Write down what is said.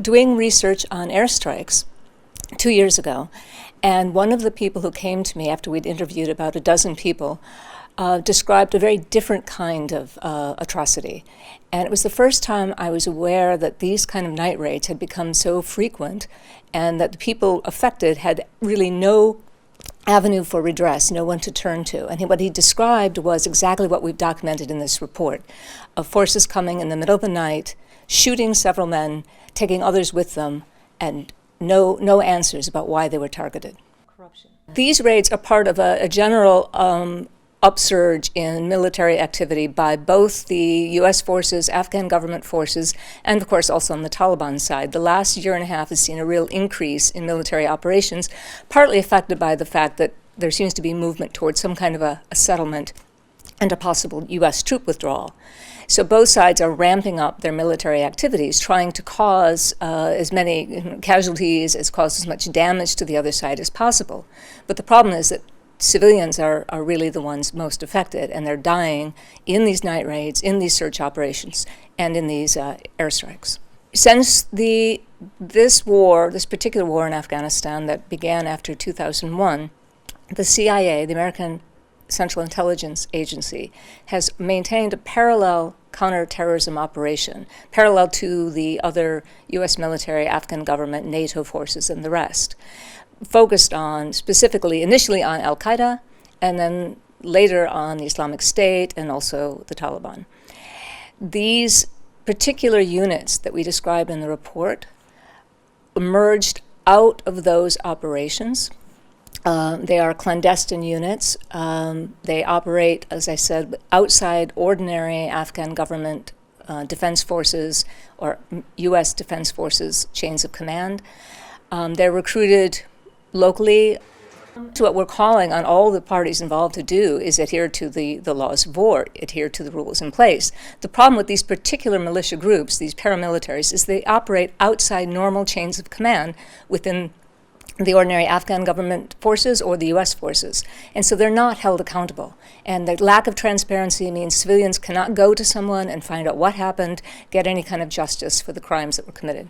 doing research on airstrikes 2 years ago, and one of the people who came to me after we'd interviewed about a dozen people described a very different kind of atrocity. And it was the first time I was aware that these kind of night raids had become so frequent and that the people affected had really no avenue for redress, no one to turn to. And what he described was exactly what we've documented in this report, of forces coming in the middle of the night, shooting several men, taking others with them, and no answers about why they were targeted. Corruption. These raids are part of a general upsurge in military activity by both the U.S. forces, Afghan government forces, and of course also on the Taliban side. The last year and a half has seen a real increase in military operations, partly affected by the fact that there seems to be movement towards some kind of a settlement and a possible U.S. troop withdrawal. So both sides are ramping up their military activities, trying to cause as many casualties, cause as much damage to the other side as possible. But the problem is that civilians are really the ones most affected, and they're dying in these night raids, in these search operations, and in these airstrikes. Since this particular war in Afghanistan that began after 2001, the CIA, the American Central Intelligence Agency, has maintained a parallel counterterrorism operation, parallel to the other U.S. military, Afghan government, NATO forces, and the rest, focused on specifically, initially on al-Qaeda, and then later on the Islamic State and also the Taliban. These particular units that we described in the report emerged out of those operations. They are clandestine units. They operate, as I said, outside ordinary Afghan government defense forces or U.S. defense forces chains of command. They're recruited locally. So what we're calling on all the parties involved to do is adhere to the laws of war, adhere to the rules in place. The problem with these particular militia groups, these paramilitaries, is they operate outside normal chains of command within the ordinary Afghan government forces or the U.S. forces. And so they're not held accountable. And the lack of transparency means civilians cannot go to someone and find out what happened, get any kind of justice for the crimes that were committed.